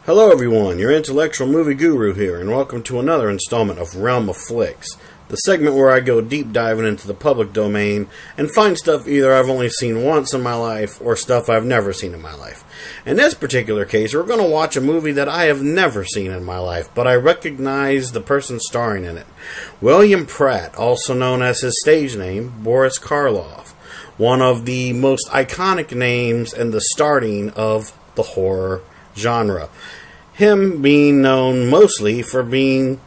Hello everyone, your intellectual movie guru here, and welcome to another installment of Realm of Flix, the segment where I go deep diving into the public domain and find stuff either I've only seen once in my life or stuff I've never seen in my life. In this particular case, we're going to watch a movie that I have never seen in my life, but I recognize the person starring in it. William Pratt, also known as his stage name, Boris Karloff, one of the most iconic names in the starting of the horror genre. Him being known mostly for being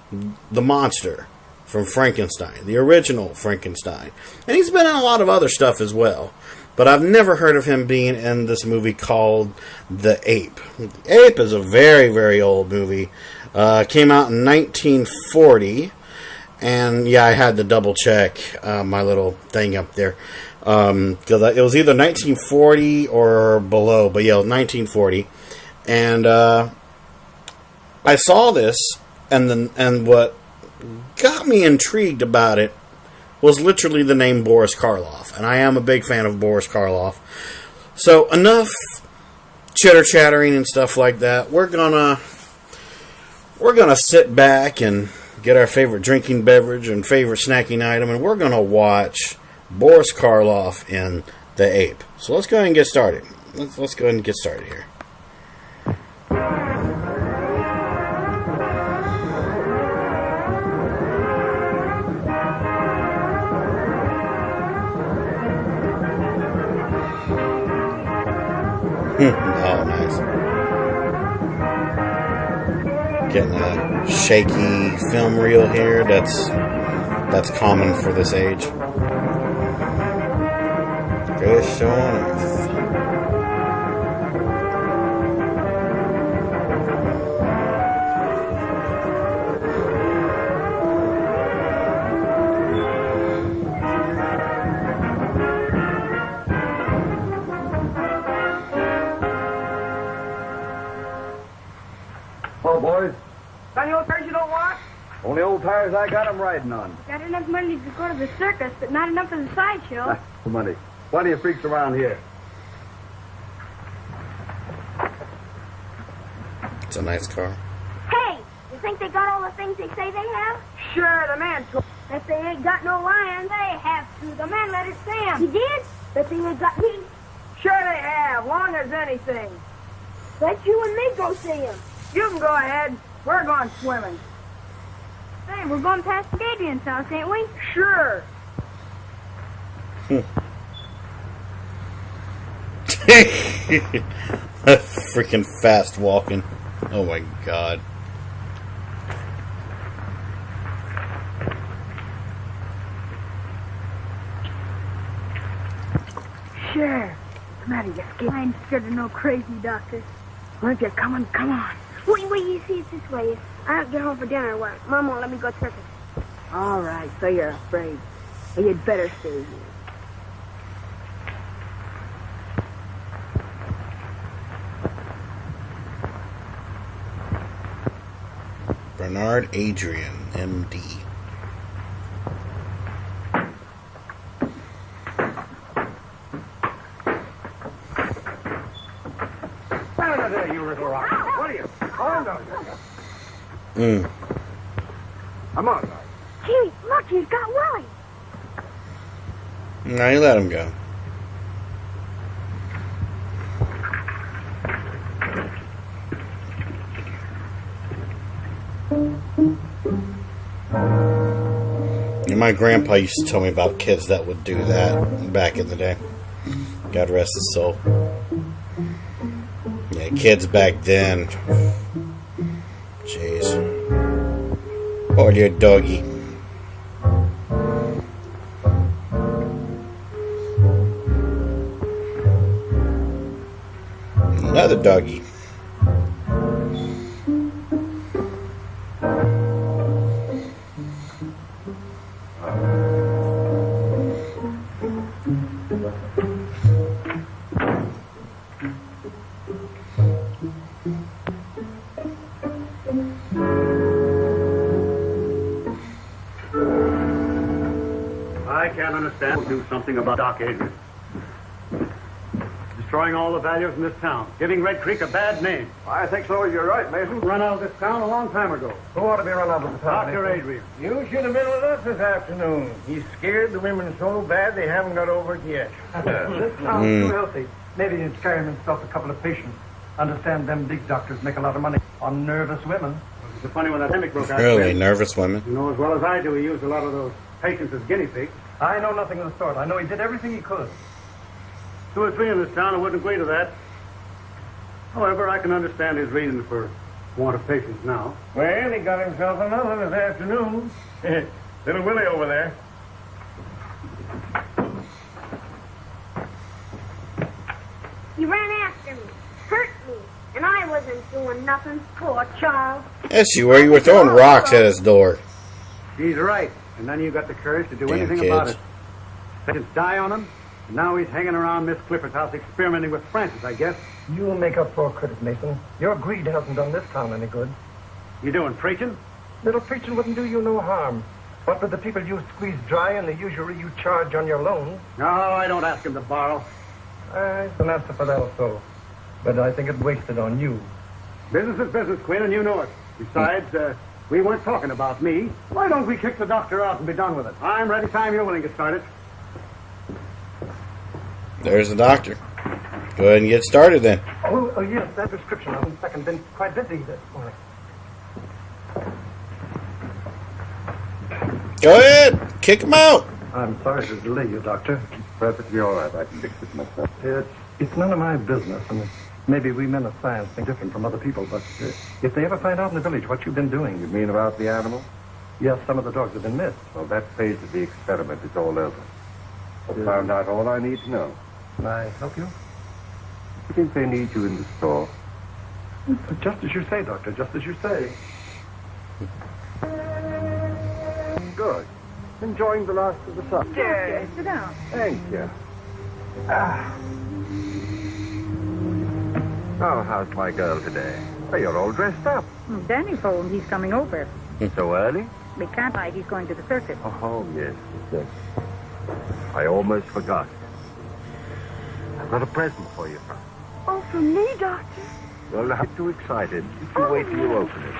the monster from Frankenstein, the original Frankenstein. And he's been in a lot of other stuff as well. But I've never heard of him being in this movie called The Ape. The Ape is a very, very old movie. Came out in 1940. And yeah, I had to double check my little thing up there. Because it was either 1940 or below. But yeah, it was 1940. And I saw this, and what got me intrigued about it was literally the name Boris Karloff, and I am a big fan of Boris Karloff. So enough chitter chattering and stuff like that. We're gonna sit back and get our favorite drinking beverage and favorite snacking item, and we're gonna watch Boris Karloff in The Ape. So let's go ahead and get started. Let's go ahead and get started here. Oh, nice. Getting a shaky film reel here. That's common for this age. Greatest show on earth. Hello, boys. Got any old tires you don't want? Only old tires I got, I'm riding on. Got enough money to go to the circus, but not enough for the sideshow. Money. Plenty of freaks around here. It's a nice car. Hey, you think they got all the things they say they have? Sure, the man told. If they ain't got no lions, they have to. The man let us see 'em. He did? But they ain't got me. Sure they have, long as anything. Let you and me go see 'em. You can go ahead. We're going swimming. Hey, we're going past Adrian's house, ain't we? Sure. Freaking fast walking. Oh my god. Sure. What's the matter, you scared? I ain't scared of no crazy doctor. Aren't you coming? Come on. Wait, you see, it's this way. I don't get home for dinner or what? Mom won't let me go circus. All right, so you're afraid. Well, you'd better stay here. Bernard Adrian, M.D. Stand there, you little rock. What are you? Hold on. Come on, guys. Gee, look, he's got Willie. Now you let him go. My grandpa used to tell me about kids that would do that back in the day. God rest his soul. Yeah, kids back then. Jeez. Oh, dear doggy. Another doggy. I can't understand. We'll do something about Doc Adrian. destroying all the values in this town, giving Red Creek a bad name. I think so. You're right, Mason. Run out of this town a long time ago. Who ought to be run out of the town? Dr. Adrian. You should have been with us this afternoon. He's scared the women so bad they haven't got over it yet. This sounds too healthy. Maybe he's carrying himself a couple of patients. Understand them big doctors make a lot of money on nervous women. It's a funny when that epidemic broke out. Really, nervous women. You know as well as I do, he used a lot of those patients as guinea pigs. I know nothing of the sort. I know he did everything he could. 2 or 3 in this town who wouldn't agree to that. However, I can understand his reasons for want of patience now. Well, he got himself another this afternoon. Little Willie over there. He ran after me, hurt me, and I wasn't doing nothing, poor child. Yes, you were. You were throwing rocks at his door. He's right, and none of you got the courage to do Damn anything kids. about it. Patients die on him, and now he's hanging around Miss Clifford's house experimenting with Francis, I guess. You'll make up for credit, Mason. Your greed hasn't done this town any good. You doing preaching? Little preaching wouldn't do you no harm. What with the people you squeeze dry and the usury you charge on your loans? No, I don't ask him to borrow. It's an answer for that also. But I think it wasted on you. Business is business, Quinn, and you know it. Besides, we weren't talking about me. Why don't we kick the doctor out and be done with it? I'm ready time you're willing to start it. There's the doctor. Go ahead and get started then. Oh, yes, that prescription. I've in fact been quite busy this morning. Go ahead. Kick him out. I'm sorry to delay you, Doctor. Perfectly all right. I can fix it myself. It's none of my business. I mean, maybe we men of science think different from other people, but if they ever find out in the village what you've been doing... You mean about the animal? Yes, some of the dogs have been missed. Well, that phase of the experiment is all over. I found out all I need to know. Can I help you? I think they need you in the store. Just as you say, Doctor, just as you say. Good. Enjoying the last of the sun. Sure. Sit down. Thank you. Oh, how's my girl today? Oh, you're all dressed up. Danny phoned he's coming over. So early? We can't hide he's going to the circus. Oh, yes. I almost forgot. I've got a present for you, Frank. Oh, for me, Doctor? Well, not too excited. If you wait till you open it.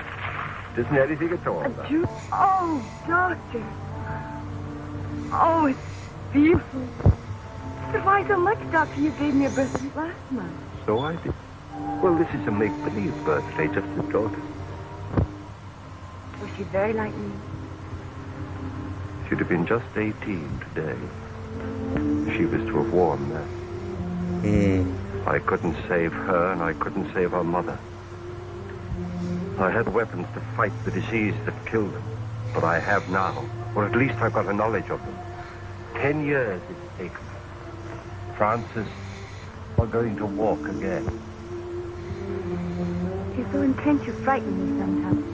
It isn't anything at all, though. Oh, Doctor. Oh, it's beautiful. But why so much, Doctor? You gave me a birthday last month. So I did. Well, this is a make-believe birthday, just as daughter. Was she very like me? She'd have been just 18 today. She was to have worn that. I couldn't save her, and I couldn't save her mother. I had weapons to fight the disease that killed them, but I have now, or at least I've got a knowledge of them. 10 years it's taken. Francis, we're going to walk again. You're so intense you frighten me sometimes.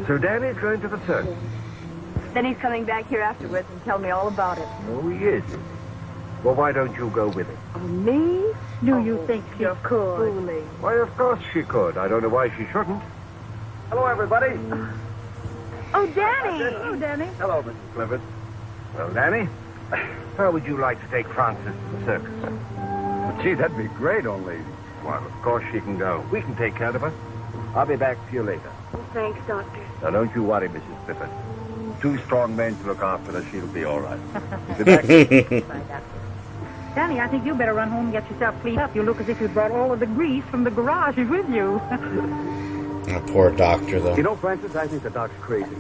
So Danny's going to the circus. Then he's coming back here afterwards and tell me all about it. Oh, he is. Well, why don't you go with him? Oh, me? Do you think she could? Fooling. Why, of course she could. I don't know why she shouldn't. Hello, everybody. Oh, Danny! Oh, Danny. Hello, Mrs. Clifford. Well, Danny, how would you like to take Frances to the circus? Well, gee, that'd be great, only... Well, of course she can go. We can take care of her. I'll be back for you later. Oh, thanks, Doctor. Now, don't you worry, Mrs. Clifford. 2 strong men to look after her. She'll be all right. Be back. Bye, Doctor. Danny, I think you better run home and get yourself cleaned up. You look as if you brought all of the grease from the garage with you. Oh, poor doctor, though. You know, Francis, I think the doc's crazy.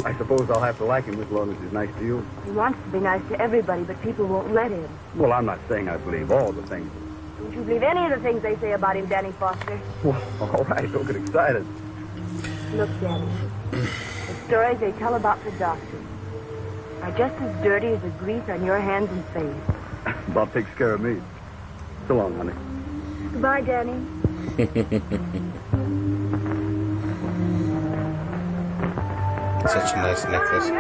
I suppose I'll have to like him as long as he's nice to you. He wants to be nice to everybody, but people won't let him. Well, I'm not saying I believe all the things. Don't you believe any of the things they say about him, Danny Foster? Well, all right, don't get excited. Look, Danny, the stories they tell about the doctor are just as dirty as the grease on your hands and face. Bob takes care of me. So long, honey. Goodbye, Danny. Such a nice necklace.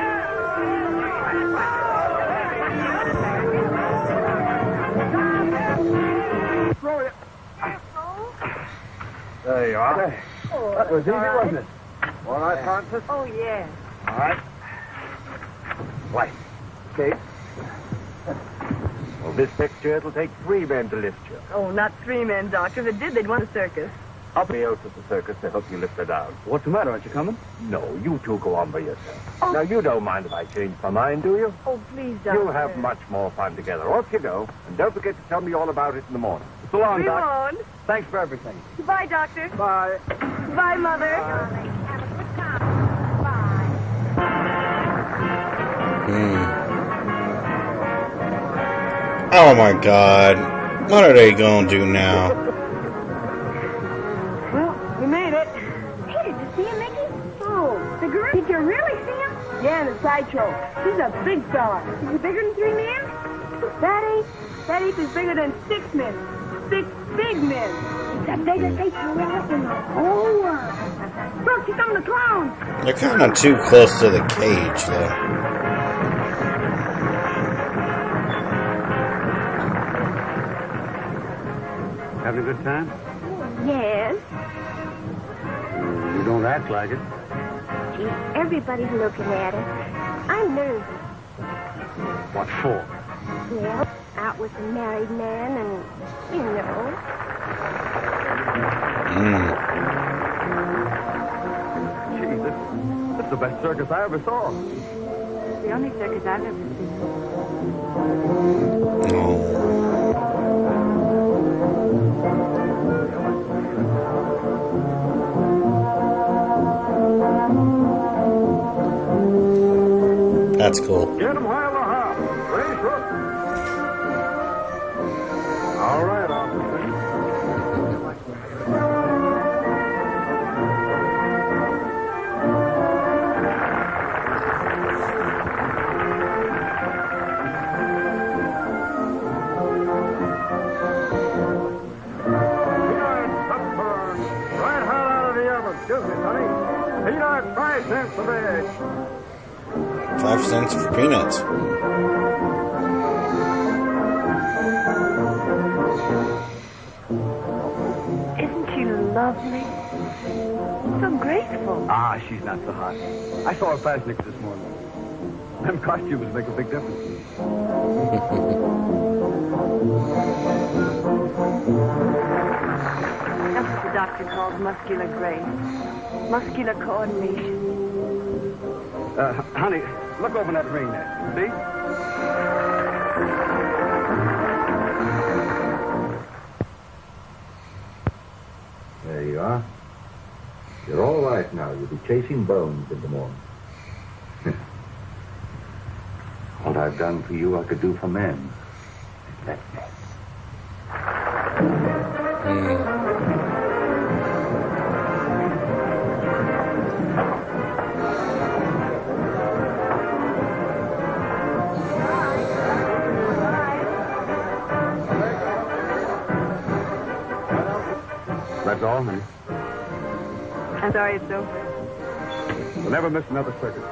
There you are. Oh, That was easy, wasn't it? All right, Francis? Oh, yeah. All right. Right. Okay. Well, With this picture, it'll take 3 men to lift you. Oh, not 3 men, Doctor. If it did, they'd want a circus. I'll be out at the circus to help you lift her down. What's the matter? Aren't you coming? No, you two go on by yourself. Now, you don't mind if I change my mind, do you? Oh, please, Doctor. You'll have much more fun together. Off you go. And don't forget to tell me all about it in the morning. So long, We Doc. won't. Thanks for everything. Goodbye, Doctor. Bye. Goodbye, Mother. Have a good time. Bye. Oh my God. What are they gonna do now? Well, we made it. Hey, did you see him, Mickey? Oh, the gorilla. Did you really see him? Yeah, in the sideshow. He's a big fella. Is he bigger than 3 men? That ape is bigger than 6 men. 6 big men. It's the biggest ape gorilla in the whole world. Look, here come the clowns. They're kind of too close to the cage, though. Having a good time? Yes. You don't act like it. Gee, everybody's looking at us. I'm nervous. What for? Well, out with a married man and, you know. Gee, this is the best circus I ever saw. The only circus I've ever seen. Oh. That's cool. Get him while they're hot. Race hook. All right, officer. Right hot out of the oven. Excuse me, honey. Peanuts, 5 cents a bag. 5 cents for peanuts. Isn't she lovely? So graceful. Ah, she's not so hot. I saw her past Nick this morning. Them costumes make a big difference. That's what the doctor calls muscular grace. Muscular coordination. Honey, look over that ring there. See? There you are. You're all right now. You'll be chasing bones in the morning. What I've done for you, I could do for men. That's all, honey. I'm sorry it's over. We'll never miss another circus.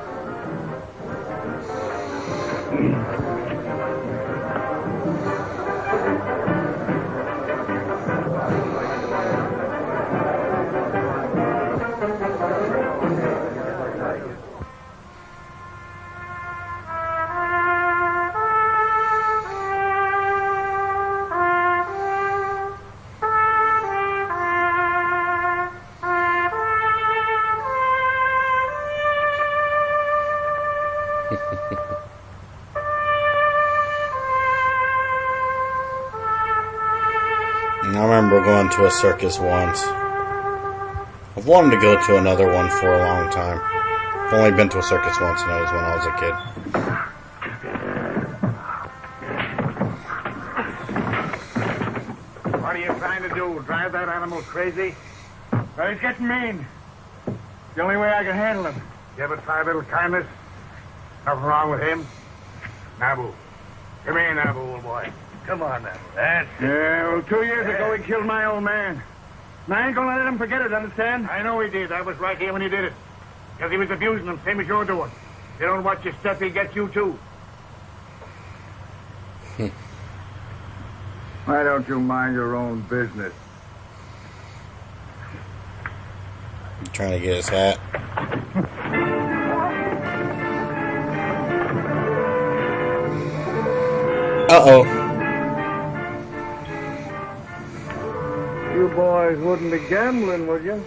I remember going to a circus once. I've wanted to go to another one for a long time. I've only been to a circus once, and that was when I was a kid. What are you trying to do? Drive that animal crazy? Well, he's getting mean. The only way I can handle him. You ever try a little kindness? Nothing wrong with him. Nabu. Come here, Nabu, old boy. Come on, Nabu. That's it. Yeah, well, 2 years ago he killed my old man. And I ain't gonna let him forget it, understand? I know he did. I was right here when he did it. Because he was abusing them, same as you're doing. If you don't watch your step, he'll get you, too. Why don't you mind your own business? Trying to get his hat. Uh-oh. boys wouldn't be gambling, would you?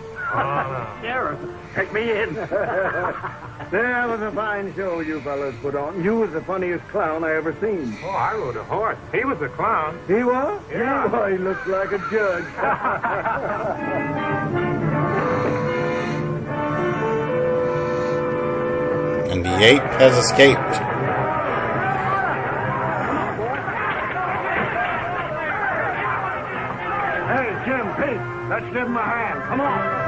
Sheriff, take me in. There was a fine show you fellas put on. You was the funniest clown I ever seen. Oh, I rode a horse. He was a clown. He was? Yeah. Oh, he looked like a judge. And the ape has escaped. Hey, Jim, Pete, let's give him a hand. Come on.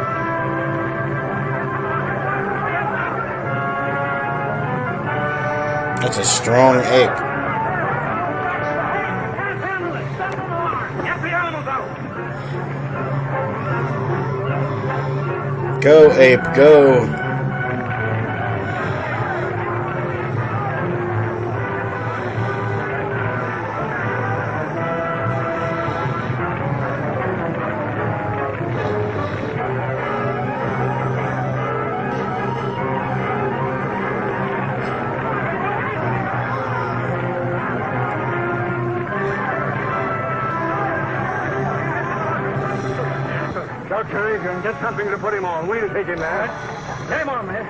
That's a strong ape. Get the animals out. Go, ape, go. Doctor, Adrian, get something to put him on. We'll take him there. Get him on, man.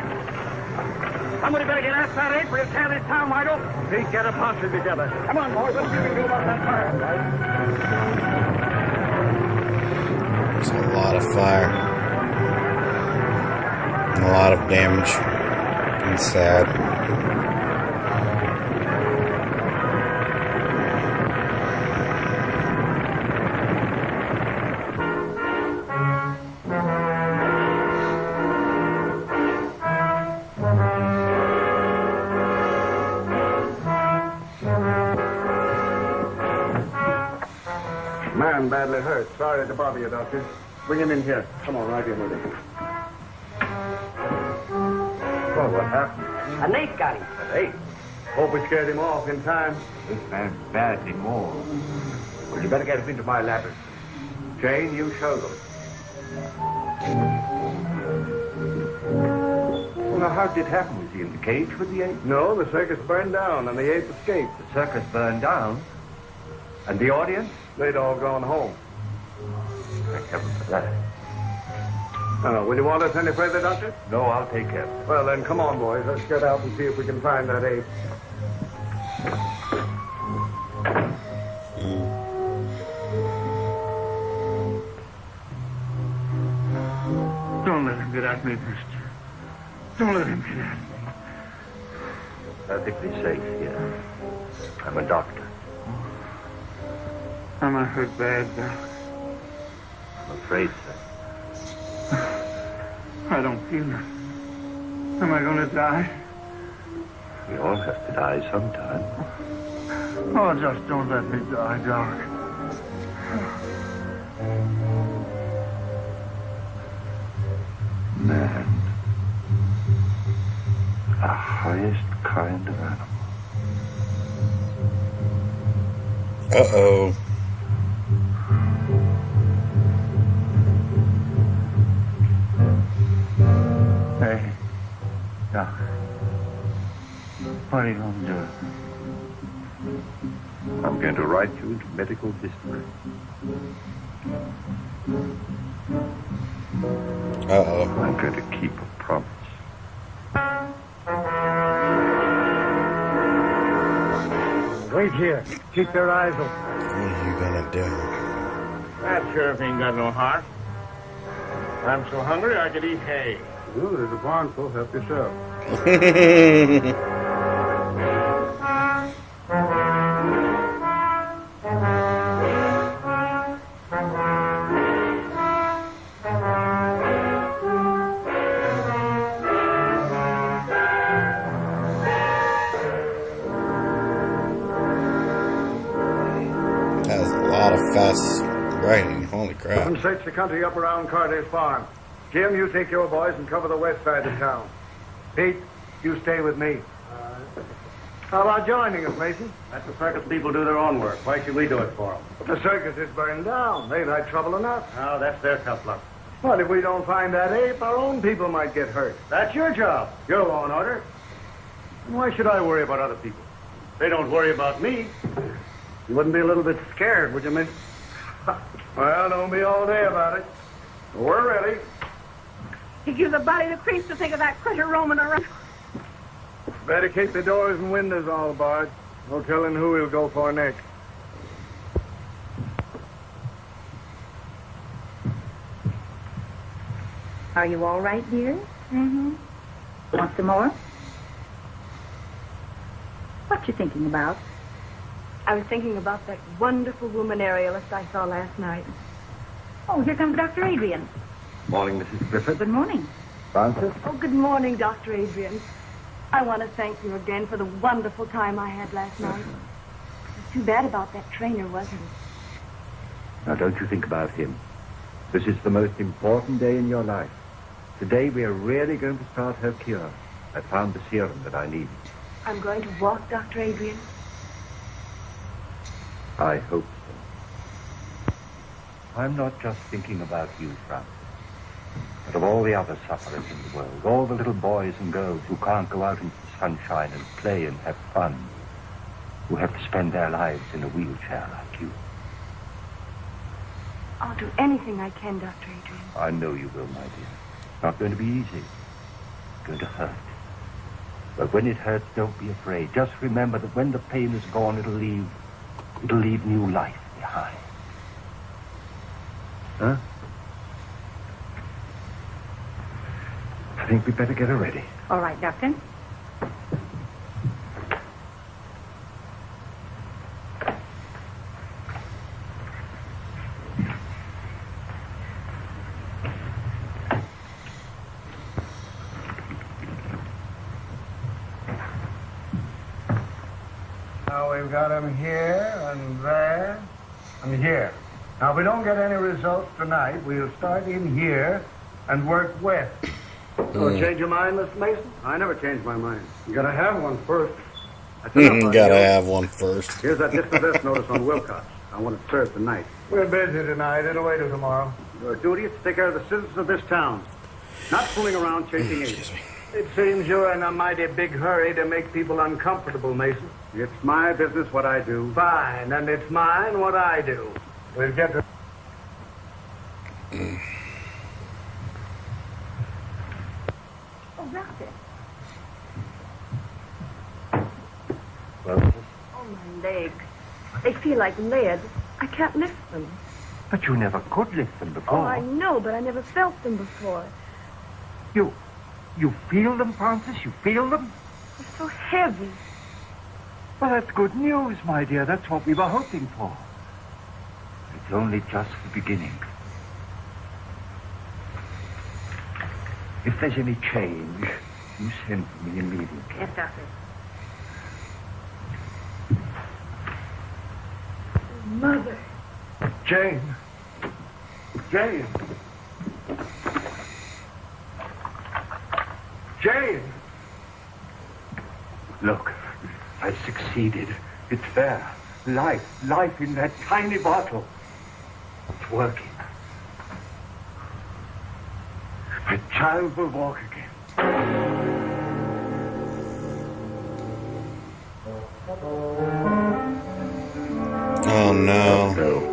Somebody better get after that ape or he'll tear this town wide open. Pete, get a posse together. Come on, boys. Let's see what we can do about that fire. There's a lot of fire. And a lot of damage. And sad. Man badly hurt. Sorry to bother you, Doctor. Bring him in here. Come on, right in with him. Well, what happened? An ape got him. Hey, hope we scared him off in time. This man's badly mauled. Well, you better get him into my laboratory. Jane, you show them. Well, now, how did it happen? Was he in the cage with the ape? No, the circus burned down and the ape escaped. The circus burned down. And the audience? They'd all gone home. Thank heaven for that. Will you want us any further, Doctor? No, I'll take care of it. Well, then, come on, boys. Let's get out and see if we can find that ape. Don't let him get at me, mister. Don't let him get at me. Perfectly safe here. I'm a doctor. Am I hurt bad, Doc? I'm afraid so. I don't feel it. Am I going to die? We all have to die sometime. Oh, just don't let me die, Doc. Man. The highest kind of animal. Uh-oh. Hey, Doc. What are you going to do? I'm going to write you into medical history. Uh-oh. I'm going to keep a promise. Wait here. Keep your eyes open. What are you gonna do? That sheriff ain't got no heart. I'm so hungry I could eat hay. Ooh, there's a barn full. Help yourself. That was a lot of fast writing. Holy crap. Come search the country up around Carter's farm. Jim, you take your boys and cover the west side of town. Pete, you stay with me. How about joining us, Mason? Let the circus people do their own work. Why should we do it for them? The circus is burned down. They've had trouble enough. Oh, that's their tough luck. Well, if we don't find that ape, our own people might get hurt. That's your job. Your law and order. And why should I worry about other people? They don't worry about me. You wouldn't be a little bit scared, would you, Miss? Well, don't be all day about it. We're ready. He gives the body the creeps to think of that critter roaming around. Better keep the doors and windows all barred. No telling who he'll go for next. Are you all right, dear? Mm-hmm. Want some more? What you thinking about? I was thinking about that wonderful woman aerialist I saw last night. Oh, here comes Dr. Adrian. Morning, Mrs. Griffith. Good morning. Francis? Oh, good morning, Dr. Adrian. I want to thank you again for the wonderful time I had last night. It was too bad about that trainer, wasn't it? Now, don't you think about him. This is the most important day in your life. Today, we are really going to start her cure. I found the serum that I need. I'm going to walk, Dr. Adrian. I hope so. I'm not just thinking about you, Francis, but of all the other sufferers in the world, all the little boys and girls who can't go out into the sunshine and play and have fun, who have to spend their lives in a wheelchair like you. I'll do anything I can, Dr. Adrian. I know you will, my dear. It's not going to be easy. It's going to hurt. But when it hurts, don't be afraid. Just remember that when the pain is gone, it'll leave new life behind. Huh? I think we'd better get her ready. All right, Doctor. Now we've got him here and there and here. Now, if we don't get any results tonight, we'll start in here and work west. So change your mind, Mr. Mason? I never change my mind. You gotta have one first. Gotta have one first. Here's that dispossessed notice on Wilcox. I want it served tonight. We're busy tonight. It'll wait till tomorrow. Your duty is to take care of the citizens of this town, not fooling around chasing Excuse agents. me. It seems you're in a mighty big hurry to make people uncomfortable, Mason. It's my business what I do. Fine, and it's mine what I do. We'll get to... Oh, Doctor. Well, Oh, my legs. They feel like lead. I can't lift them. but you never could lift them Oh, before. I know, but I never felt them before. You feel them, Francis? You feel them? They're so heavy. Well, that's good news, my dear. That's what we were hoping for. It's only just the beginning. If there's any change, you send for me immediately. Yes, Doctor. Mother. Jane. Jane. Jane. Look, I succeeded. It's there. Life in that tiny bottle. It's working. My child will walk again. Oh no. No.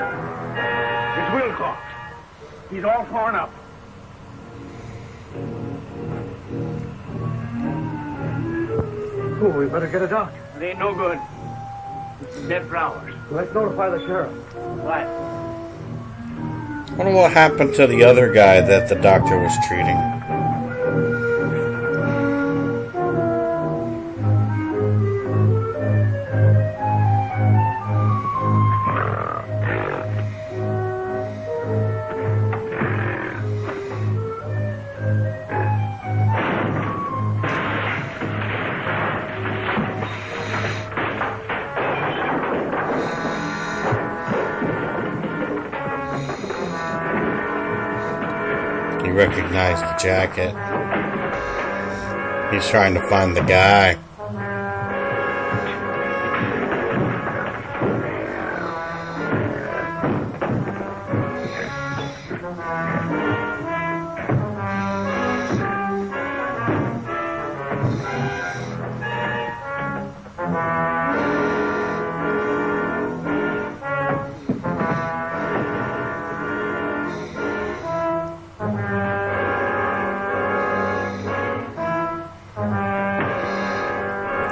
It's Wilcox. He's all torn up. Oh, we better get a doctor. It ain't no good. This is dead flowers. Let's notify the sheriff. What? I wonder what happened to the other guy that the doctor was treating. recognized the jacket. He's trying to find the guy.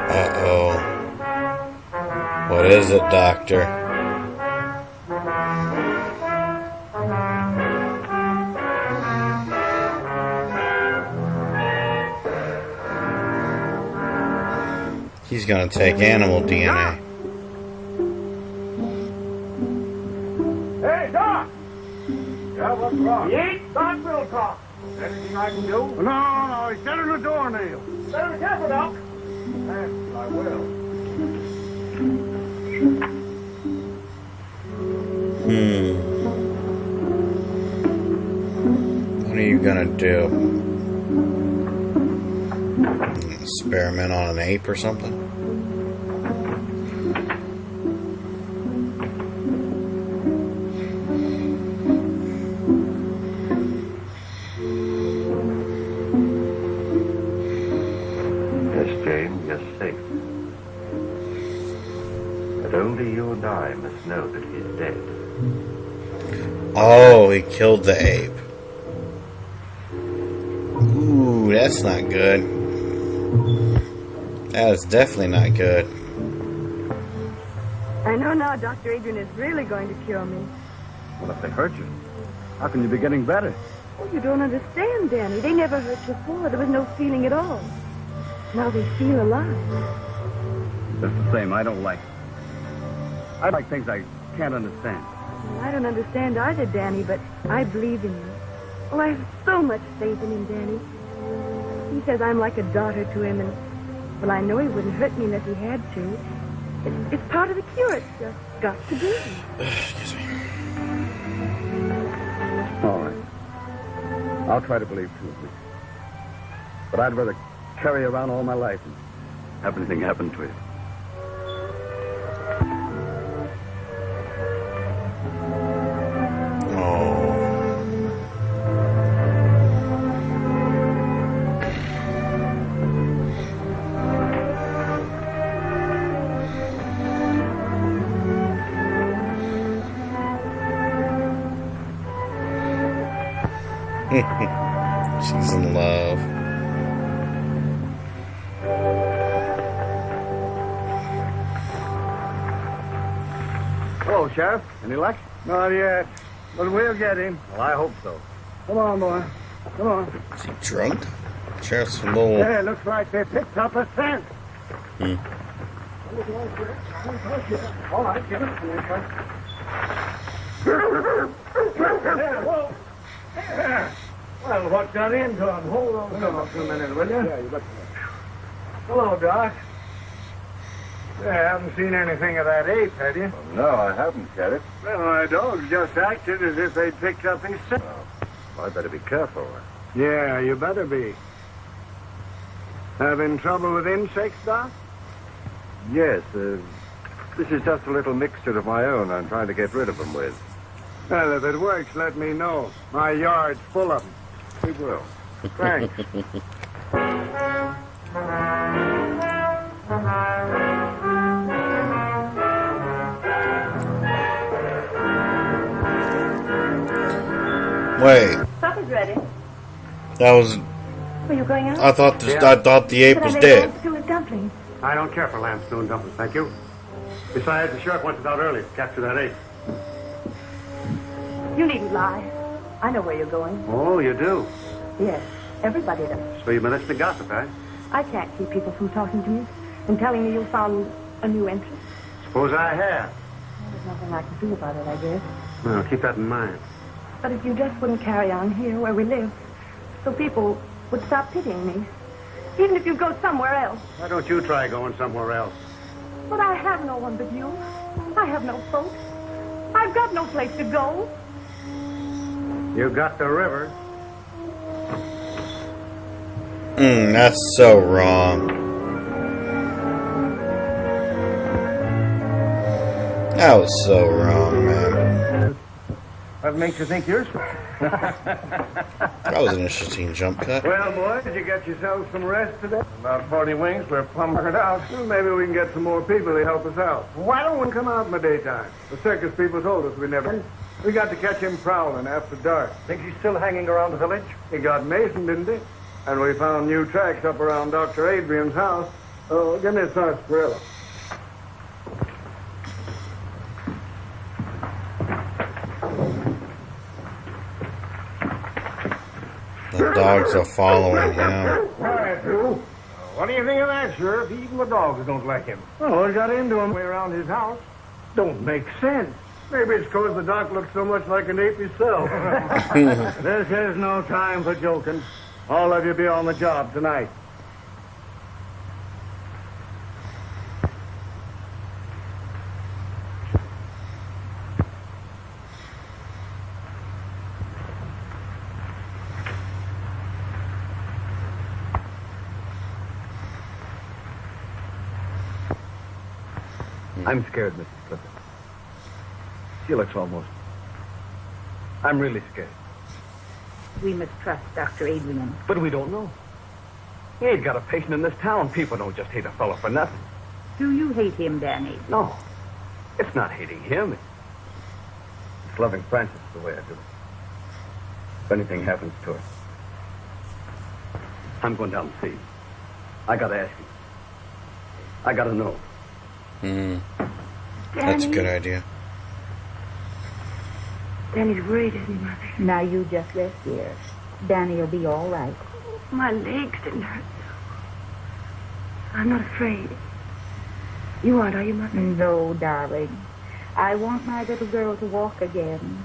Uh-oh. What is it, Doctor? He's gonna take animal DNA. Hey, Doc! Yeah, what's wrong? He ain't Doc will talk. Anything I can do? No, he's dead in the doornail. Better be careful, Doc. Yes, I will. What are you gonna do? Experiment on an ape or something? Yes, Jane, you're safe. But only you and I must know that he's dead. Oh, he killed the ape. Ooh, that's not good. That is definitely not good. I know now Dr. Adrian is really going to cure me. Well, if they hurt you, how can you be getting better? Oh, you don't understand, Danny. They never hurt before. There was no feeling at all. Now they feel alive. It's the same. I don't like it. I like things I can't understand. Well, I don't understand either, Danny, but I believe in you. Oh, I have so much faith in him, Danny. He says I'm like a daughter to him, and, well, I know he wouldn't hurt me unless he had to. It's part of the cure. It's just got to be. Excuse me. All right. I'll try to believe too, please. But I'd rather carry around all my life and have anything happen to it. She's in love. Hello, Sheriff. Any luck? Not yet, but we'll get him. Well, I hope so. Come on, boy. Come on. Is he drunk? Sheriff's a little... Yeah, looks like they picked up a scent. All right, give it to me, Yeah, whoa. Yeah. Well, what got into him? Hold on for a minute, will you? Yeah, you bet. Hello, Doc. You haven't seen anything of that ape, have you? No, I haven't, Sheriff. Well, my dogs just acted as if they'd picked up his scent. Well, I'd better be careful. Yeah, you better be. Having trouble with insects, Doc? Yes, this is just a little mixture of my own I'm trying to get rid of them with. Well, if it works, let me know. My yard's full of them. We will. Thanks. Wait, Supper's ready. that was... Are you going out? I thought the ape was dead. To his dumplings. I don't care for lamb stew and dumplings, thank you. Besides, the sheriff wants us out early to capture that ape. You needn't lie. I know where you're going. Oh, you do? Yes, everybody does. So you've been listening to gossip, eh? I can't keep people from talking to me and telling me you found a new interest. Suppose I have. There's nothing I can do about it, I guess. Well, keep that in mind. But if you just wouldn't carry on here where we live, so people would stop pitying me. Even if you go somewhere else. Why don't you try going somewhere else? But I have no one but you. I have no folks. I've got no place to go. You got the river. That's so wrong. That was so wrong, man. What makes you think you're so? That was an interesting jump cut. Well, boys, did you get yourselves some rest today? About 40 wings. We're plumb burnt out. Well, maybe we can get some more people to help us out. Why don't we come out in the daytime? The circus people told us we never... We got to catch him prowling after dark. Think he's still hanging around the village? He got Mason, didn't he? And we found new tracks up around Dr. Adrian's house. Oh, give me a sarsaparilla. The dogs are following him. Quiet, you. What do you think of that, Sheriff? Even the dogs don't like him. Oh, he got into him way around his house. Don't make sense. Maybe it's because the doc looks so much like an ape himself. This is no time for joking. All of you be on the job tonight. I'm scared, Mrs. Clifford. She looks almost... I'm really scared. We must trust Dr. Adrian. But we don't know. He ain't got a patient in this town. People don't just hate a fellow for nothing. Do you hate him, Danny? No. It's not hating him. It's loving Frances the way I do. If anything happens to her, I'm going down to see him. I gotta ask him. I gotta know. That's a good idea. Danny's worried, isn't he, Mother? Now you just rest here. Danny will be all right. My legs didn't hurt so. I'm not afraid. You aren't, are you, Mother? No, darling. I want my little girl to walk again.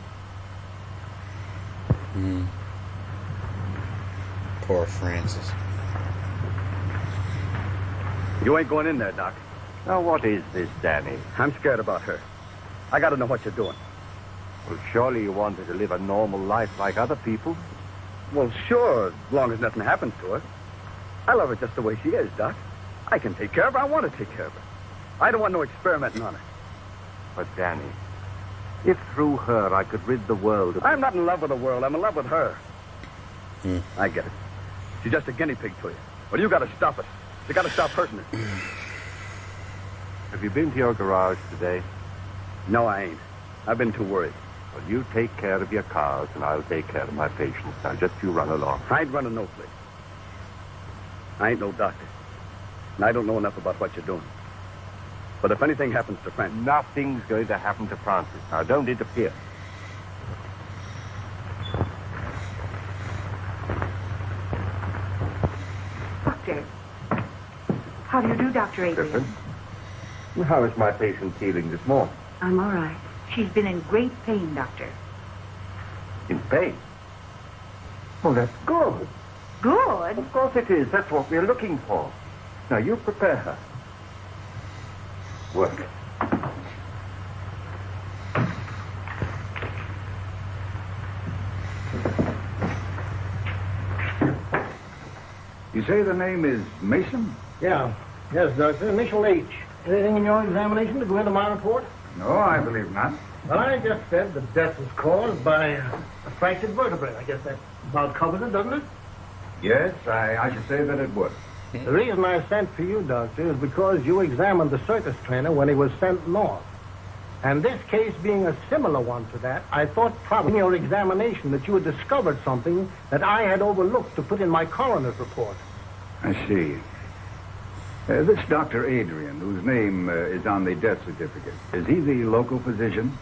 Poor Frances. You ain't going in there, Doc. Now, what is this, Danny? I'm scared about her. I gotta know what you're doing. Well, surely you want her to live a normal life like other people. Well, sure, as long as nothing happens to her. I love her just the way she is, Doc. I can take care of her. I want to take care of her. I don't want no experimenting on her. But, Danny, if through her I could rid the world of... I'm not in love with the world. I'm in love with her. I get it. She's just a guinea pig to you. Well, you gotta stop it. You gotta stop hurting her. Have you been to your garage today? No, I ain't. I've been too worried. Well, you take care of your cars, and I'll take care of my patients. Now, just you run along. I ain't running no place. I ain't no doctor. And I don't know enough about what you're doing. But if anything happens to Francis... Nothing's going to happen to Francis. Now, don't interfere. Doctor. How do you do, Dr. Adrian? Clifford, how is my patient feeling this morning? I'm all right. She's been in great pain, Doctor. In pain? Oh, that's good. Good? Of course it is. That's what we're looking for. Now, you prepare her. Work. You say the name is Mason? Yeah. Yes, Doctor. Initial H. Anything in your examination to go into my report? No, I believe not. Well, I just said the death was caused by a fractured vertebrae. I guess that about covers it, doesn't it? Yes, I should say that it would. The reason I sent for you, Doctor, is because you examined the circus trainer when he was sent north. And this case being a similar one to that, I thought probably in your examination that you had discovered something that I had overlooked to put in my coroner's report. I see. This Dr. Adrian, whose name is on the death certificate, is he the local physician?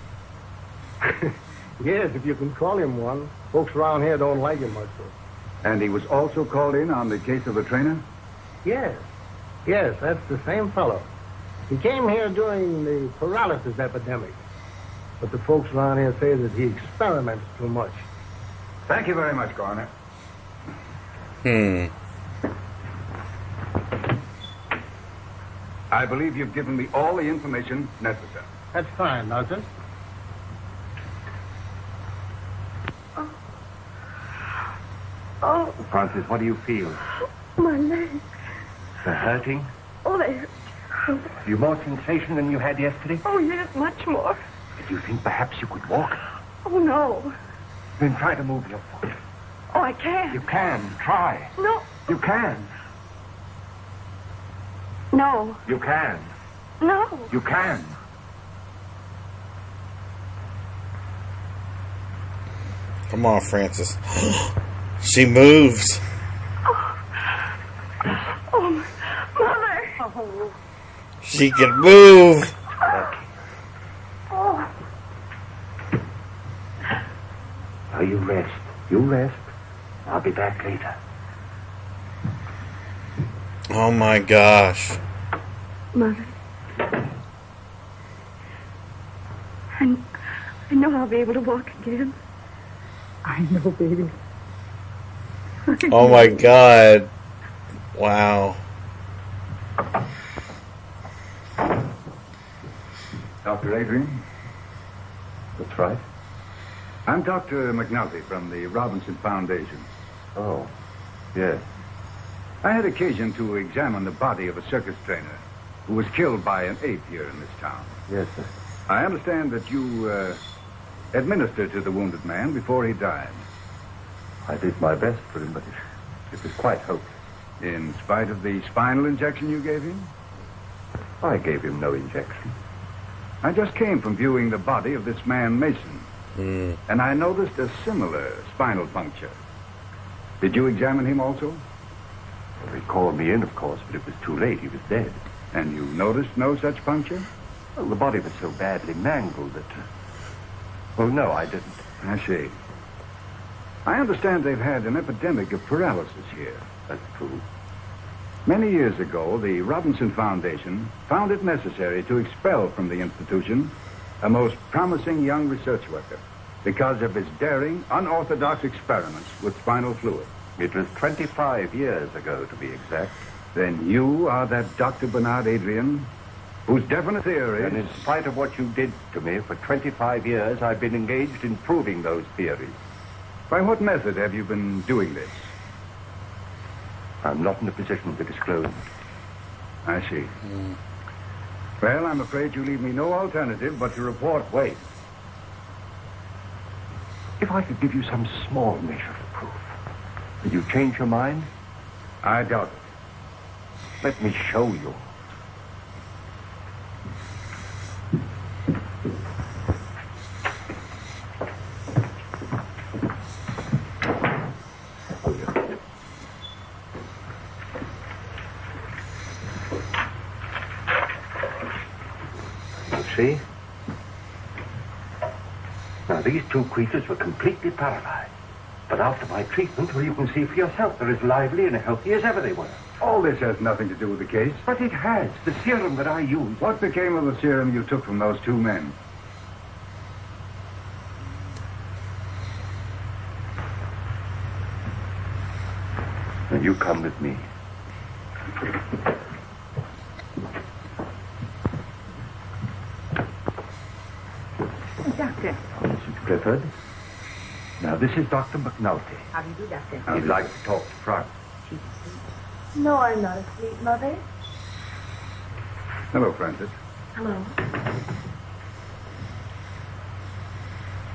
Yes, if you can call him one. Folks around here don't like him much, though. And he was also called in on the case of the trainer? Yes. Yes, that's the same fellow. He came here during the paralysis epidemic. But the folks around here say that he experiments too much. Thank you very much, Coroner. I believe you've given me all the information necessary. That's fine, Doctor. Oh, Francis, what do you feel? My legs. They're hurting? Oh, they hurt. Have you more sensation than you had yesterday? Oh, yes, much more. Did you think perhaps you could walk? Oh, no. Then try to move your foot. Oh, I can't. You can. Try. No. You can. No. You can. No. You can. Come on, Francis. She moves. Oh, Mother. Oh. She can move. Oh. Now you rest. You rest. I'll be back later. Oh my gosh. Mother. I know I'll be able to walk again. I know, baby. Oh my god. Wow. Dr. Adrian? That's right. I'm Dr. McNulty from the Robinson Foundation. Oh, yes. I had occasion to examine the body of a circus trainer who was killed by an ape here in this town. Yes, sir. I understand that you administered to the wounded man before he died. I did my best for him, but it was quite hopeless. In spite of the spinal injection you gave him? I gave him no injection. I just came from viewing the body of this man, Mason, and I noticed a similar spinal puncture. Did you examine him also? Well, they called me in, of course, but it was too late. He was dead. And you noticed no such puncture? Well, the body was so badly mangled that... Well, no, I didn't. I see. I understand they've had an epidemic of paralysis here. That's true. Many years ago, the Robinson Foundation found it necessary to expel from the institution a most promising young research worker because of his daring, unorthodox experiments with spinal fluid. It was 25 years ago, to be exact. Then you are that Dr. Bernard Adrian, whose definite theory... And in spite of what you did to me, for 25 years, I've been engaged in proving those theories. By what method have you been doing this? I'm not in a position to disclose it. I see. Well, I'm afraid you leave me no alternative but to report. Wait. If I could give you some small measure of proof, would you change your mind? I doubt it. Let me show you. See? Now, these two creatures were completely paralyzed. But after my treatment, well, you can see for yourself, they're as lively and healthy as ever they were. All this has nothing to do with the case. But it has. The serum that I used. What became of the serum you took from those two men? Then you come with me. Doctor. Mrs. Clifford. Now, this is Dr. McNulty. How do you do, Doctor? He'd like to talk to Frank. No, I'm not asleep, Mother. Hello, Francis. Hello.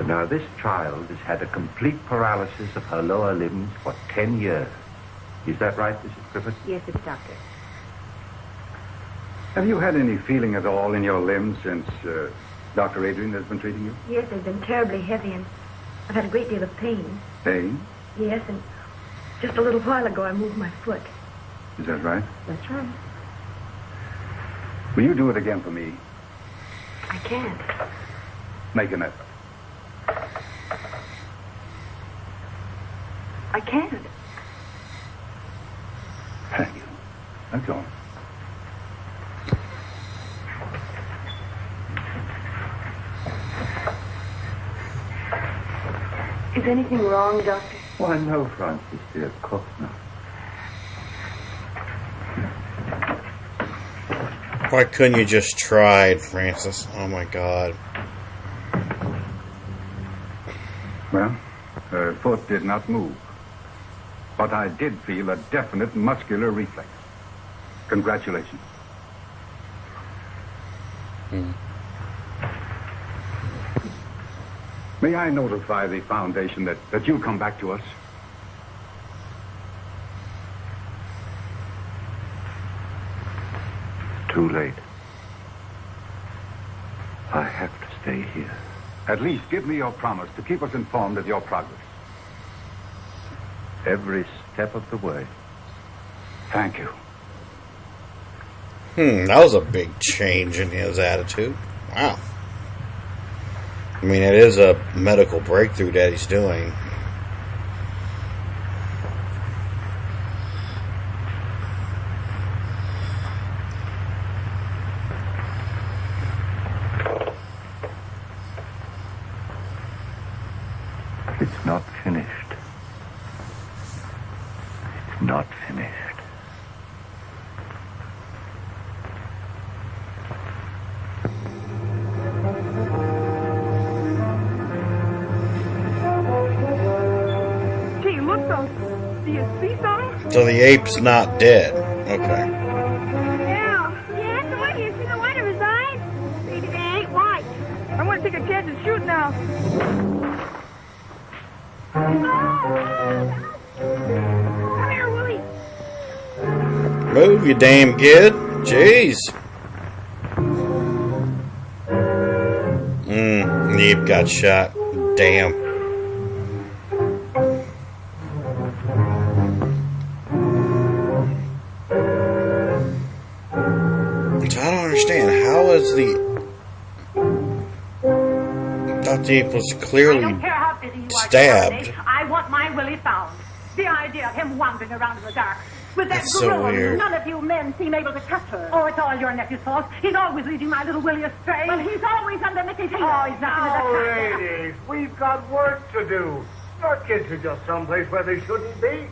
Now, this child has had a complete paralysis of her lower limbs for 10 years. Is that right, Mrs. Clifford? Yes, it's Doctor. Have you had any feeling at all in your limbs since Dr. Adrian has been treating you? Yes, they've been terribly heavy, and I've had a great deal of pain. Pain? Yes, and just a little while ago I moved my foot. Is that right? That's right. Will you do it again for me? I can't. Make an effort. I can't. Thank you. That's all. Is anything wrong, Doctor? Why, no, Francis, dear, of course not. Why couldn't you just try, Francis? Oh my God. Well, her foot did not move. but I did feel a definite muscular reflex. Congratulations. May I notify the Foundation that you'll come back to us? Too late. I have to stay here. At least give me your promise to keep us informed of your progress. Every step of the way. Thank you. That was a big change in his attitude. Wow. I mean, it is a medical breakthrough that he's doing. It's not finished. It's not finished. Gee, look, though. Do you see something? So the ape's not dead. Okay. Yeah, so what? You see the white of his eyes? Maybe they ain't white. I'm going to take a chance and shoot now. Come here, Willie. Move, you damn kid. Jeez. The ape got shot. Damn. So I don't understand. How is the... I thought the ape was I clearly don't care how busy you are, stabbed. Faraday. I want my Willie found. The idea of him wandering around in the dark with that That's so girl, weird. none of you men seem able to touch her. Oh, it's all your nephew's fault. He's always leading my little Willie astray. But he's always under Mickey's heel. Oh, he's nothing Now, but a ladies, we've got work to do. Your kids are just someplace where they shouldn't be.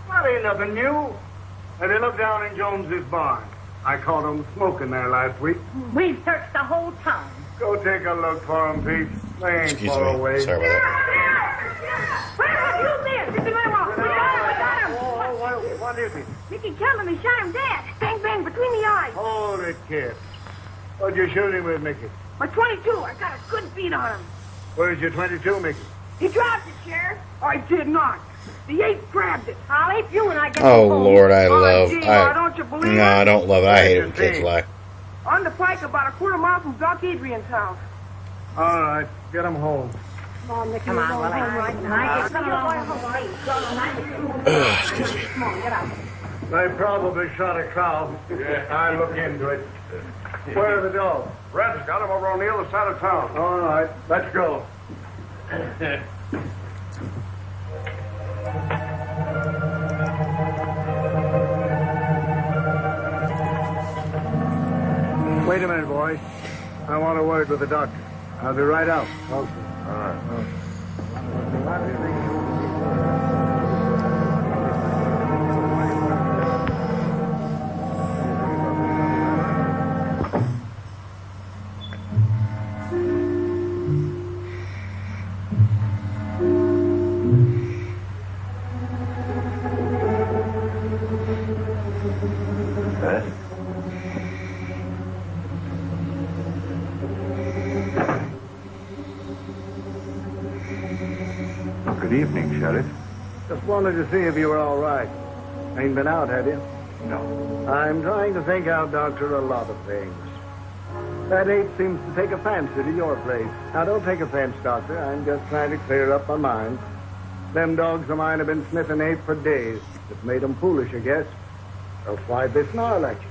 That ain't nothing new. And they look down in Jones's barn. I caught them smoking there last week. We've searched the whole town. Go take a look for them, Pete. They ain't Excuse far me. away. Sorry about that. Where have you been? This is my mom. We got him. What is it? Mickey killed him. He shot him dead. Bang, bang, between the eyes. Hold it, kid. What'd you shoot him with, Mickey? My 22. I got a good beat on him. Where's your 22, Mickey? He dropped it, Sheriff. I did not. The ape grabbed it. I'll eat you when I get Oh, you home. Lord, I love... gee, why don't you believe No, it? I don't love it. I hate it when kids lie. On the pike about a quarter mile from Doc Adrian's house. All right, get him home. Come on, Mickey. Come on, Willie. Come on. Excuse me. Come on, get out. They probably shot a cow. I look into it. Where are the dogs? Red's got them over on the other side of town. All right, let's go. Wait a minute, boys. I want a word with the doctor. I'll be right out. Okay. All right. Good evening, Sheriff. Just wanted to see if you were all right. Ain't been out, have you? No. I'm trying to think out, Doctor, a lot of things. That ape seems to take a fancy to your place. Now, don't take offense, Doctor. I'm just trying to clear up my mind. Them dogs of mine have been sniffing ape for days. It's made them foolish, I guess. That's why they snarl at you.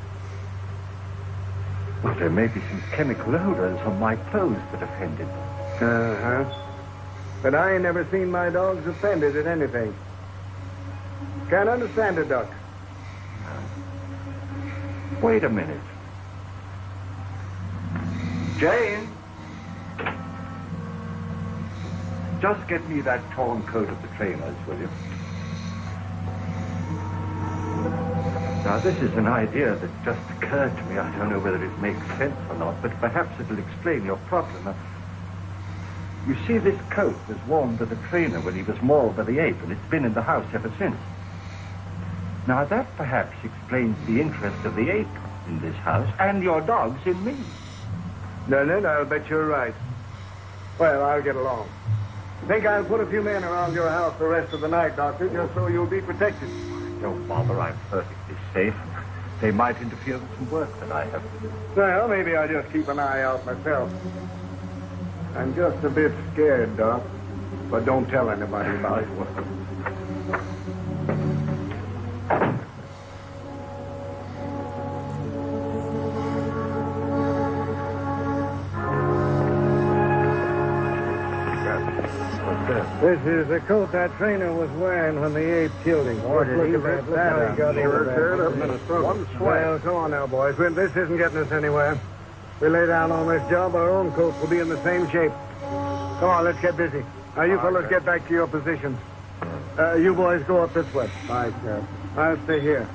Well, there may be some chemical odors on my clothes that offended them. Uh-huh. But I ain't never seen my dogs offended at anything. Can't understand it, Doctor. Wait a minute. Jane! Just get me that torn coat of the trainer's, will you? Now, this is an idea that just occurred to me. I don't know whether it makes sense or not, but perhaps it'll explain your problem. You see, this coat was worn by the trainer when he was mauled by the ape, and it's been in the house ever since. Now, that perhaps explains the interest of the ape in this house and your dogs in me. Leonard, I'll bet you're right. Well, I'll get along. Think I'll put a few men around your house the rest of the night, Doctor, just so you'll be protected. Don't bother, I'm perfectly safe. They might interfere with some work that I have to do. Well, maybe I'll just keep an eye out myself. I'm just a bit scared, Doc. But don't tell anybody about it. This is the coat that trainer was wearing when the ape killed him. Boy, did he rip that up. He was teared up in a one sweat. Well, come on now, boys. This isn't getting us anywhere. We lay down on this job, our own coats will be in the same shape. Come on, let's get busy. Now, you fellas get back to your positions. You boys go up this way. Aye, Sheriff. I'll stay here.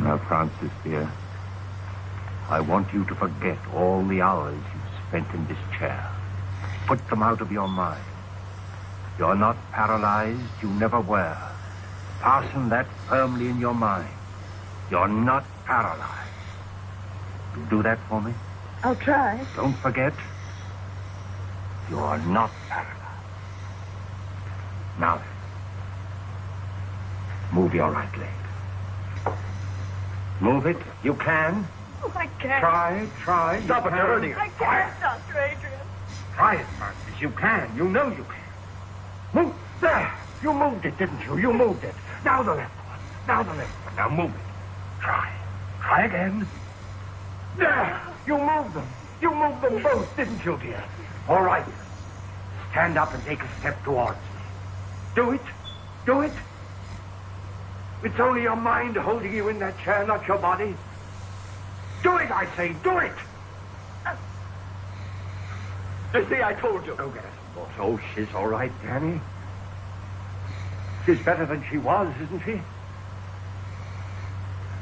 Now, Francis, dear, I want you to forget all the hours you've spent in this chair. Put them out of your mind. You're not paralyzed. You never were. Fasten that firmly in your mind. You're not paralyzed. You do that for me? I'll try. Don't forget, you're not paralyzed. Now, move your right leg. Move it. You can. Oh, I can't. Try. Stop it, you're hurting. I can't, Dr. Adrian. Try it, Francis. You can. You know you can. Move. There. You moved it, didn't you? You moved it. Now the left one. Now the left one. Now move it. Try. Try again. There. You moved them. You moved them both, didn't you, dear? All right. Stand up and take a step towards me. Do it. Do it. It's only your mind holding you in that chair, not your body. Do it, I say. Do it. You see, I told you. Don't get us involved. Oh, she's all right, Danny. She's better than she was, isn't she?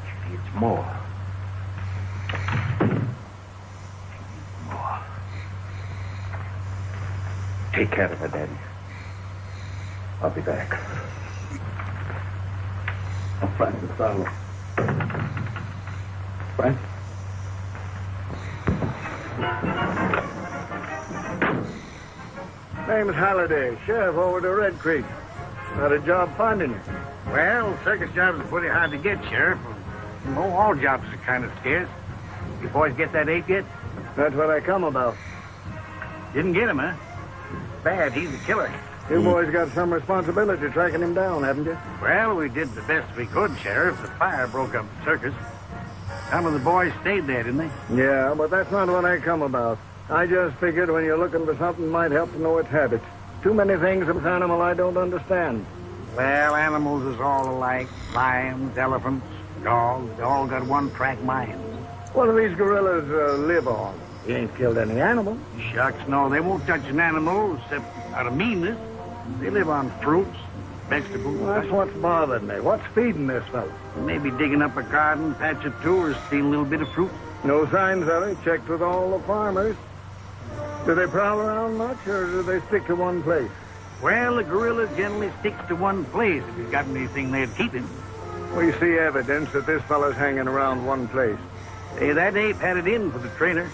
She needs more. She needs more. Take care of her, Danny. I'll be back. I'll find the saddle. Frank? Name's Halliday, sheriff over to Red Creek. Had a job finding you. Well, circus jobs are pretty hard to get, Sheriff. Oh, all jobs are kind of scarce. You boys get that ape yet? That's what I come about. Didn't get him, huh? Bad, he's a killer. You boys got some responsibility tracking him down, haven't you? Well, we did the best we could, Sheriff. The fire broke up the circus. Some of the boys stayed there, didn't they? Yeah, but that's not what I come about. I just figured when you're looking for something might help to know its habits. Too many things of this animal I don't understand. Well, animals is all alike. Lions, elephants, dogs, they all got one-track minds. What do these gorillas live on? You ain't killed any animal. Shucks, no, they won't touch an animal except out of meanness. They live on fruits, vegetables. Well, that's what's bothered me. What's feeding this fellow? Maybe digging up a garden, patch or two, or steal a little bit of fruit. No signs of it. Checked with all the farmers. Do they prowl around much, or do they stick to one place? Well, the gorilla generally sticks to one place if he's got anything there to keep him. We see evidence that this fellow's hanging around one place. Hey, that ape had it in for the trainer.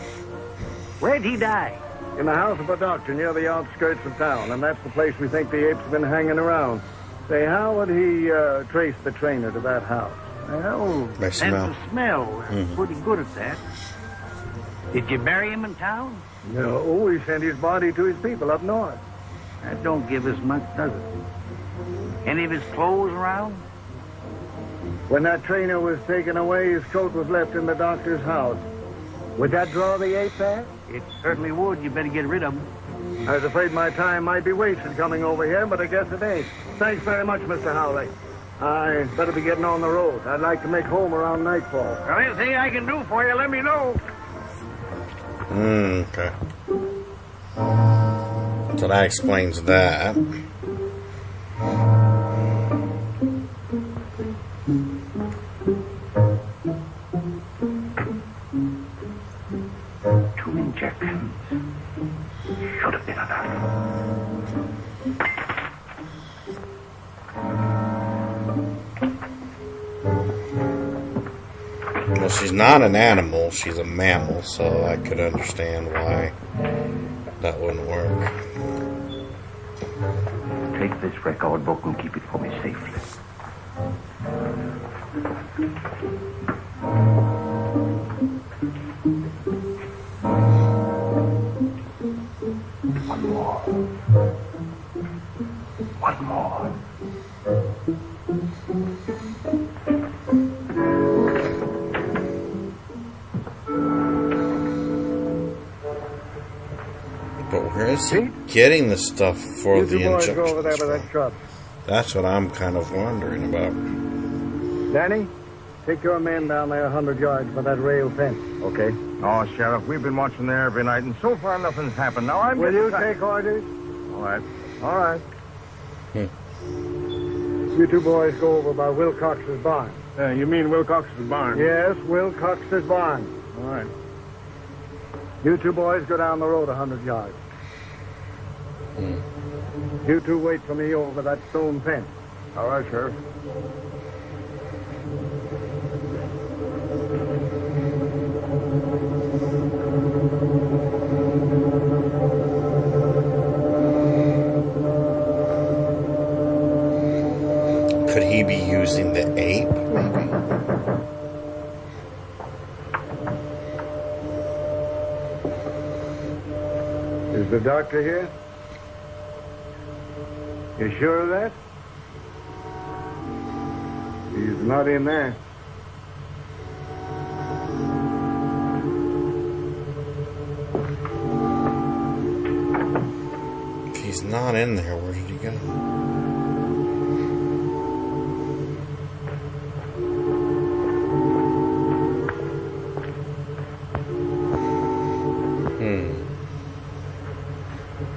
Where'd he die? In the house of a doctor near the outskirts of town, and that's the place we think the ape's been hanging around. Say, how would he trace the trainer to that house? Well, sense of smell. Pretty good at that. Did you bury him in town? No, we sent his body to his people up north. That don't give us much, does it? Any of his clothes around? When that trainer was taken away, his coat was left in the doctor's house. Would that draw the ape there? It certainly would. You better get rid of him. I was afraid my time might be wasted coming over here, but I guess it ain't. Thanks very much, Mr. Howley. I better be getting on the road. I'd like to make home around nightfall. Well, anything I can do for you, let me know. Okay. So that explains that. Two injections should have been enough. Well, she's not an animal, she's a mammal, so I could understand why that wouldn't work. Take this record book and keep it for me safely. One more. One more. But where is he getting the stuff for You the two boys injections go over there with that truck. That's what I'm kind of wondering about. Danny, take your men down there 100 yards by that rail fence. Okay. Oh, Sheriff, we've been watching there every night, and so far nothing's happened. Now I'm... Will you take orders? All right. All right. You two boys go over by Wilcox's barn. You mean Wilcox's barn? Yes, Wilcox's barn. All right. You two boys go down the road 100 yards. You two wait for me over that stone fence. All right, Sheriff. Could he be using the ape, maybe? Is the doctor here? You sure of that? He's not in there. If he's not in there, where did he go?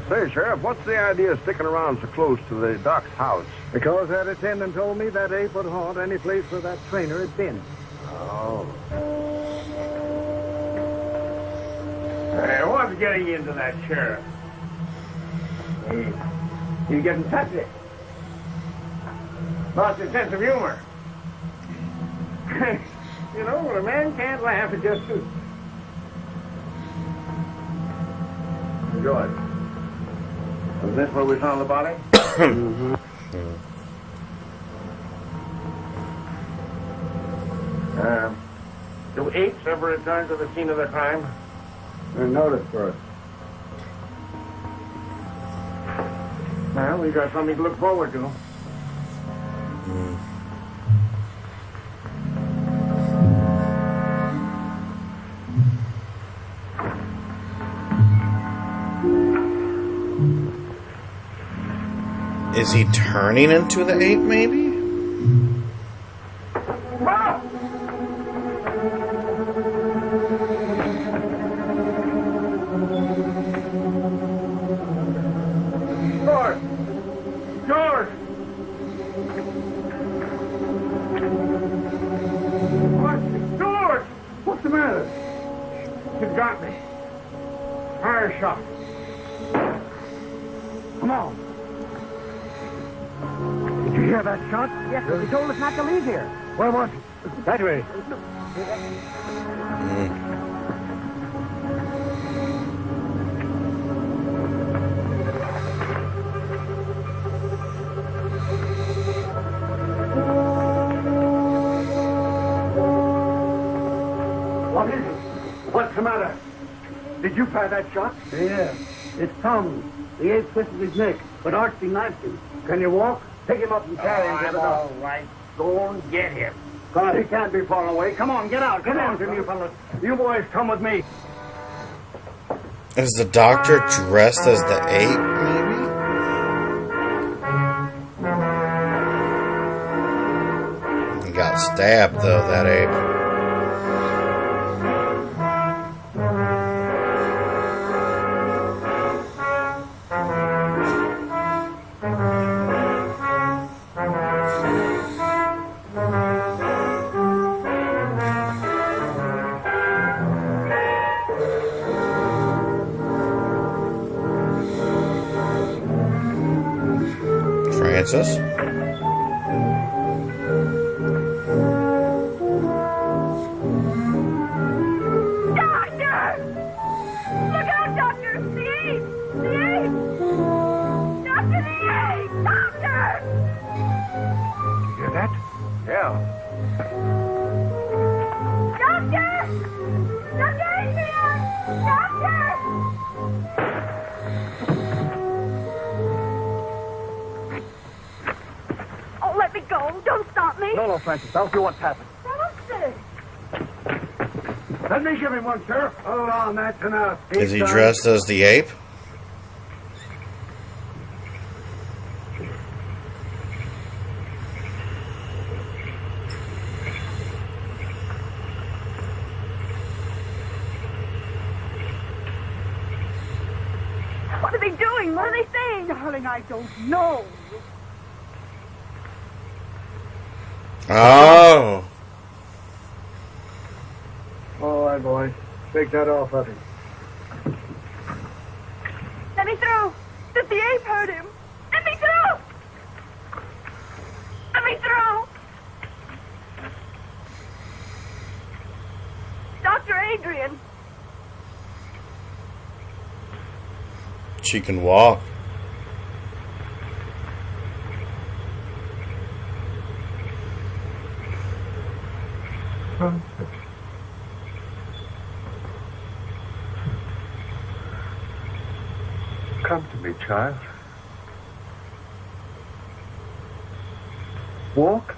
Say, Sheriff, what's the idea of sticking around so close to the doc's house? Because that attendant told me that ape would haunt any place where that trainer had been. Oh. Hey, what's getting into that sheriff? He's getting touchy. Lost his sense of humor. You know, when a man can't laugh, it just suits. George, was this where we found the body? Mm-hmm. Do apes ever return to the scene of the crime? Notice first. Well, we got something to look forward to. Is he turning into the ape, maybe? George! George! What? George! What's the matter? It got me. Fire shot. Come on. Did you hear that shot? Yes, but he told us not to leave here. Where was it? That way. What is it? What's the matter? Did you fire that shot? Yeah. It's Tom. The ape twisted his neck, but Archie knifed him. Can you walk? Pick him up and carry him to the all doctor. right. Go and get him. God, he can't be far away. Come on, get out. Come on, you fellas. You boys, come with me. Is the doctor dressed as the ape, maybe? He got stabbed, though, that ape. Francis? Doctor! Look out, Doctor! The ape! The ape! Doctor, the ape! Doctor! You hear that? Yeah. Doctor! Dr. Adrian! Doctor! Oh, let me go. Don't stop me. No, Francis. I'll see what's happened. Doctor! Let me give him one, Sheriff. Hold on, that's enough. Is he dressed as the ape? What are they doing? What are they saying? Darling, I don't know. Oh. All right, boy. Take that off of him. Let me through. Did the ape hurt him? Let me through. Let me through. Dr. Adrian. She can walk. Come to me, child. Walk.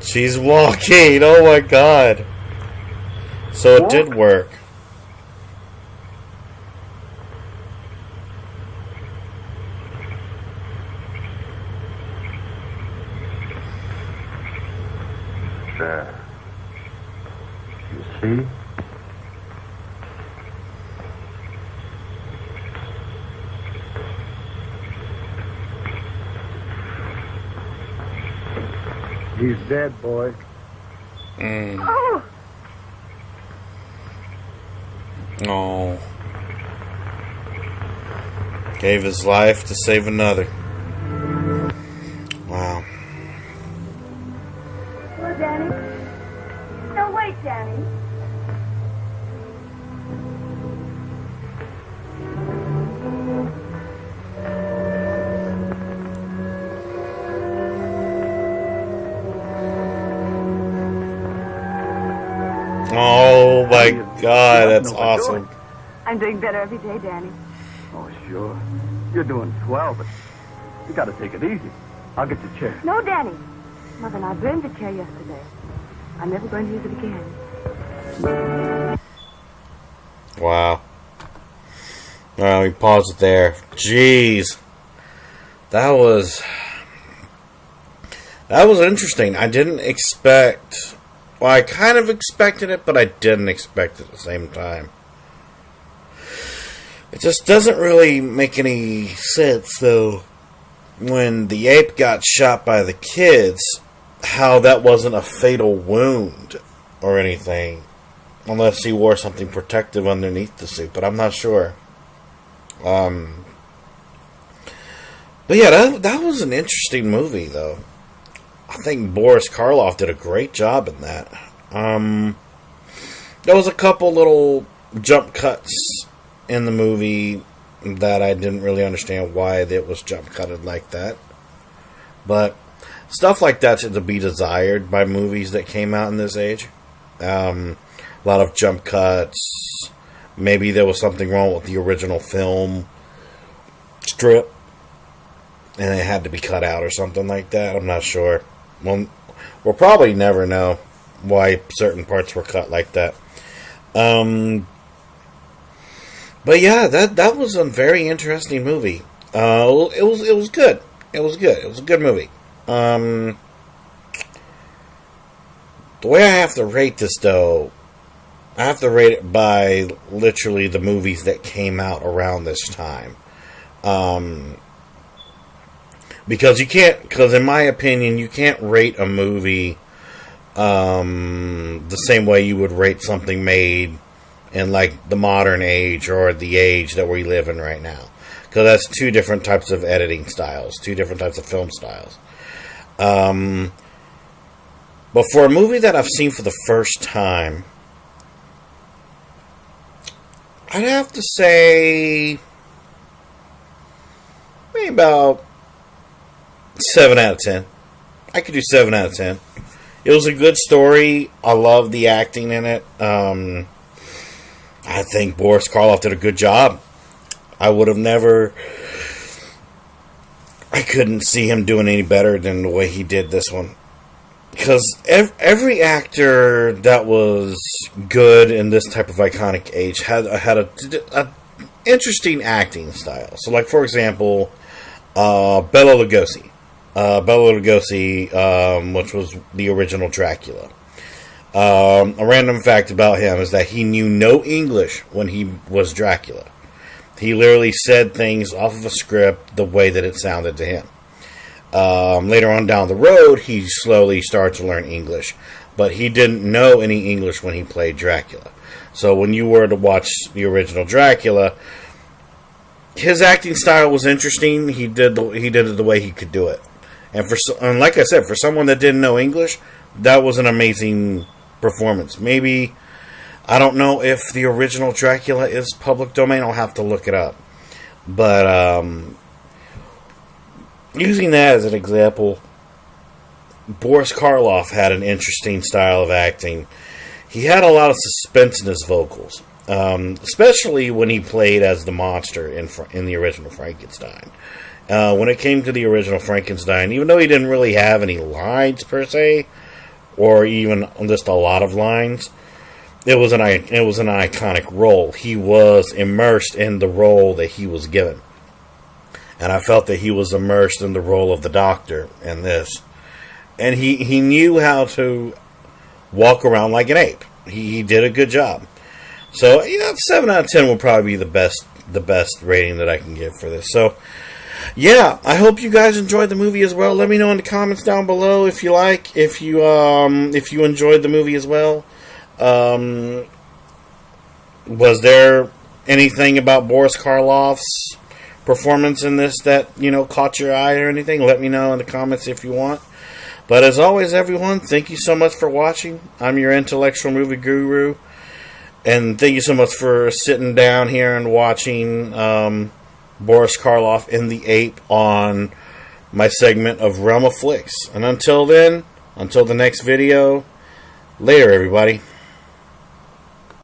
She's walking. Oh my God. So it did work. There. You see? He's dead, boy. Oh, Oh. Gave his life to save another. Wow. hello, Danny. No, wait, Danny. Oh my God, that's awesome. I'm doing better every day, Danny. Oh, sure. You're doing swell, but you gotta take it easy. I'll get your chair. No, Danny. Mother and I burned the chair yesterday. I'm never going to use it again. Wow. Alright, we pause it there. Jeez. That was interesting. I didn't expect... Well, I kind of expected it, but I didn't expect it at the same time. It just doesn't really make any sense, though, when the ape got shot by the kids, how that wasn't a fatal wound or anything. Unless he wore something protective underneath the suit, but I'm not sure. But yeah, that was an interesting movie, though. I think Boris Karloff did a great job in that. There was a couple little jump cuts in the movie that I didn't really understand why it was jump cutted like that. But stuff like that's to be desired by movies that came out in this age. A lot of jump cuts. Maybe there was something wrong with the original film strip and it had to be cut out or something like that. I'm not sure. We'll probably never know why certain parts were cut like that. But yeah, that was a very interesting movie. It was good. It was good. It was a good movie. The way I have to rate this, though, I have to rate it by literally the movies that came out around this time. Because in my opinion, you can't rate a movie the same way you would rate something made in like the modern age or the age that we live in right now. Because that's two different types of editing styles, two different types of film styles. But for a movie that I've seen for the first time, I'd have to say maybe about 7 out of 10. I could do 7 out of 10. It was a good story. I love the acting in it. I think Boris Karloff did a good job. I couldn't see him doing any better than the way he did this one. Because every actor that was good in this type of iconic age had a interesting acting style. So, like, for example, Bela Lugosi. Which was the original Dracula. A random fact about him is that he knew no English when he was Dracula. He literally said things off of a script the way that it sounded to him. Later on down the road, he slowly started to learn English, but he didn't know any English when he played Dracula. So when you were to watch the original Dracula, his acting style was interesting. He did it the way he could do it. And like I said, for someone that didn't know English, that was an amazing performance. Maybe, I don't know if the original Dracula is public domain. I'll have to look it up. But using that as an example, Boris Karloff had an interesting style of acting. He had a lot of suspense in his vocals, especially when he played as the monster in the original Frankenstein. When it came to the original Frankenstein, even though he didn't really have any lines per se, or even just a lot of lines, it was an iconic role. He was immersed in the role that he was given, and I felt that he was immersed in the role of the Doctor in this, and he knew how to walk around like an ape. He did a good job. So 7 out of 10 will probably be the best rating that I can give for this. So. Yeah, I hope you guys enjoyed the movie as well. Let me know in the comments down below if you enjoyed the movie as well. Was there anything about Boris Karloff's performance in this that caught your eye or anything? Let me know in the comments if you want. But as always, everyone, thank you so much for watching. I'm your intellectual movie guru, and thank you so much for sitting down here and watching. Boris Karloff in the Ape on my segment of Realm of Flix. And until then, until the next video, later everybody.